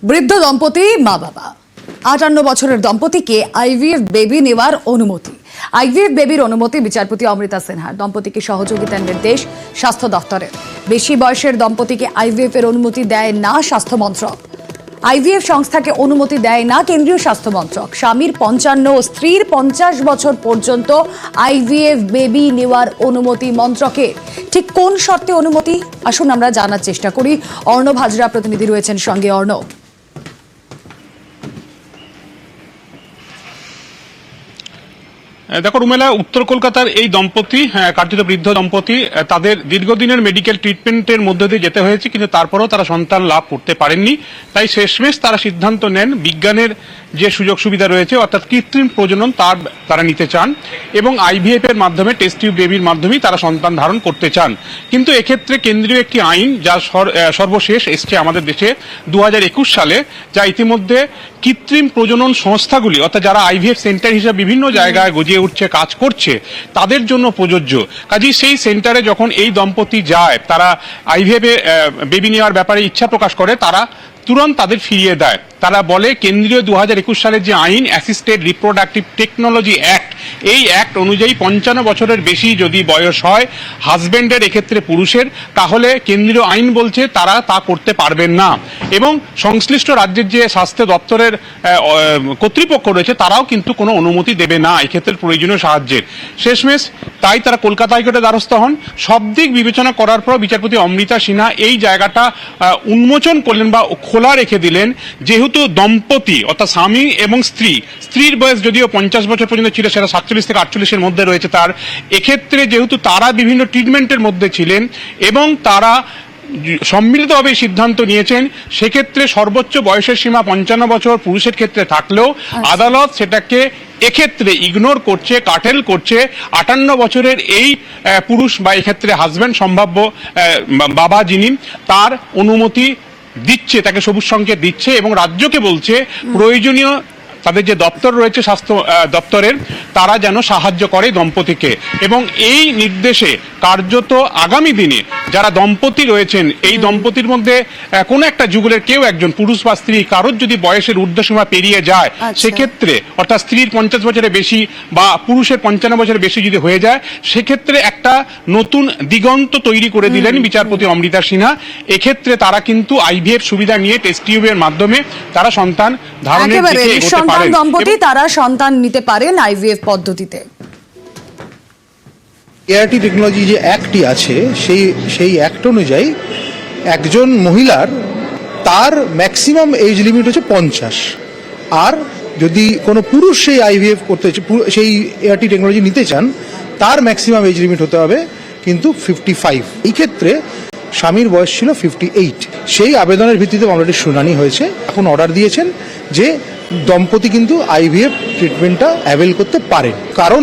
বৃদ্ধ দম্পতি মা বাবা 58 বছরের দম্পতিকে আইভিএফ বেবি নেওয়ার অনুমতি। আইভিএফ বেবির অনুমতি বিচারপতি অমৃতা সিনহার। দম্পতিকে সহযোগিতার নির্দেশ স্বাস্থ্য দপ্তরের। বেশি বয়সের দম্পতিকে আইভিএফ এর অনুমতি দেয় না স্বাস্থ্য মন্ত্রক। আইভিএফ সংস্থাকে অনুমতি দেয় না কেন্দ্রীয় স্বাস্থ্য মন্ত্রক। স্বামীর 55 ও স্ত্রীর 50 বছর পর্যন্ত আইভিএফ বেবি নেওয়ার অনুমতি মন্ত্রকের। ঠিক কোন শর্তে অনুমতি, আসুন আমরা জানার চেষ্টা করি। অর্ণব হাজরা প্রতিনিধি রয়েছেন সঙ্গে। অর্ণব, দেখো রুমেলা, উত্তর কলকাতার এই দম্পতি কার্যত বৃদ্ধ দম্পতি, তাদের দীর্ঘদিনের মেডিকেল ট্রিটমেন্টের মধ্যে দিয়ে যেতে হয়েছে, কিন্তু তারপরেও তারা সন্তান লাভ করতে পারেননি। তাই শেষমেশ তারা সিদ্ধান্ত নেন বিজ্ঞানের যে সুযোগ সুবিধা রয়েছে অর্থাৎ কৃত্রিম প্রজনন তারা নিতে চান এবং আইভিএফ এর মাধ্যমে টেস্ট টিউব বেবির মাধ্যমেই তারা সন্তান ধারণ করতে চান। কিন্তু এক্ষেত্রে কেন্দ্রীয় একটি আইন যা সর্বশেষ এসছে আমাদের দেশে 2021 সালে, যা ইতিমধ্যে কৃত্রিম প্রজনন সংস্থাগুলি অর্থাৎ যারা আইভিএফ সেন্টার হিসেবে বিভিন্ন জায়গায় গজিয়ে উঠছে, কাজ করছে, তাদের জন্য প্রযোজ্য। কাজেই সেই সেন্টারে যখন এই দম্পতি যায়, তারা আইভিএফ বেবি নেওয়ার ব্যাপারে ইচ্ছা প্রকাশ করে, তারা তুরন্ত তাদের ফিরিয়ে দেয়। তারা বলে কেন্দ্রীয় 2021 সালের যে আইন অ্যাসিস্টেড রিপ্রোডাক্টিভ টেকনোলজি অ্যাক্ট, এই অ্যাক্ট অনুযায়ী 55 বছরের বেশি যদি বয়স হয় হাজব্যান্ডের, এক্ষেত্রে পুরুষের, তাহলে কেন্দ্রীয় আইন বলছে তারা তা করতে পারবেন না। এবং সংশ্লিষ্ট রাজ্যের যে স্বাস্থ্য দপ্তরের কর্তৃপক্ষ রয়েছে তারাও কিন্তু কোনো অনুমতি দেবে না এক্ষেত্রে প্রয়োজনীয় সাহায্যের। শেষমেশ তাই তারা কলকাতা হাইকোর্টের দ্বারস্থ হন। সব দিক বিবেচনা করার পর বিচারপতি অমৃতা সিনহা এই জায়গাটা উন্মোচন করলেন বা খোলা রেখে দিলেন। যেহেতু দম্পতি অর্থাৎ স্বামী এবং স্ত্রীর বয়স যদিও 50 বছর পর্যন্ত ছিল, সেটা 47 থেকে 48-এর মধ্যে রয়েছে তার, এক্ষেত্রে যেহেতু তারা বিভিন্ন ট্রিটমেন্টের মধ্যে ছিলেন এবং তারা সম্মিলিতভাবে সিদ্ধান্ত নিয়েছেন, সেক্ষেত্রে সর্বোচ্চ বয়সের সীমা 55 বছর পুরুষের ক্ষেত্রে থাকলেও আদালত সেটাকে এক্ষেত্রে ইগনোর করছে, কাটেল করছে। 58 বছরের এই পুরুষ বা এক্ষেত্রে হাজব্যান্ড, সম্ভাব্য বাবা যিনি, তার অনুমতি দিচ্ছে, তাকে সবুজ সংকেত দিচ্ছে এবং রাজ্যকে বলছে প্রয়োজনীয় তাদের যে দপ্তর রয়েছে স্বাস্থ্য দপ্তরের, তারা যেন সাহায্য করে দম্পতিকে। এবং এই নির্দেশে কার্যত আগামী দিনে যারা দম্পতি রয়েছেন, এই দম্পতির মধ্যে কোনো একটা যুগলের কেউ একজন, পুরুষ বা স্ত্রী, কারোর যদি বয়সের ঊর্ধ্বসীমা পেরিয়ে যায়, সেক্ষেত্রে অর্থাৎ স্ত্রীর 50 বছরের বেশি বা পুরুষের 55 বছরের বেশি যদি হয়ে যায়, সেক্ষেত্রে একটা নতুন দিগন্ত তৈরি করে দিলেন বিচারপতি অমৃতা সিনহা। এক্ষেত্রে তারা কিন্তু আইভিএফ সুবিধা নিয়ে টেস্ট টিউবের মাধ্যমে তারা সন্তান ধারণের দিকে এগোতে পারেন। দম্পতি তারা সন্তান নিতে পারেন আইভিএফ পদ্ধতিতে। এআরটি টেকনোলজি যে অ্যাক্টটি আছে, সেই অ্যাক্ট অনুযায়ী একজন মহিলার তার ম্যাক্সিমাম এজ লিমিট হচ্ছে 50, আর যদি কোনো পুরুষ সেই আইভিএফ করতে, সেই এআরটি টেকনোলজি নিতে চান, তার ম্যাক্সিমাম এজ লিমিট হতে হবে কিন্তু 55। এই ক্ষেত্রে স্বামীর বয়স ছিল 58। সেই আবেদনের ভিত্তিতে মামলাটির শুনানি হয়েছে। এখন অর্ডার দিয়েছেন যে দম্পতি কিন্তু আইভিএফ ট্রিটমেন্টটা অ্যাভেল করতে পারেন। কারণ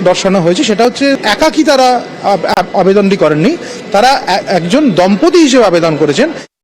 দর্শানো হয়েছে সেটা হচ্ছে একাকী তারা আবেদনটি করেননি, তারা একজন দম্পতি হিসেবে আবেদন করেছেন।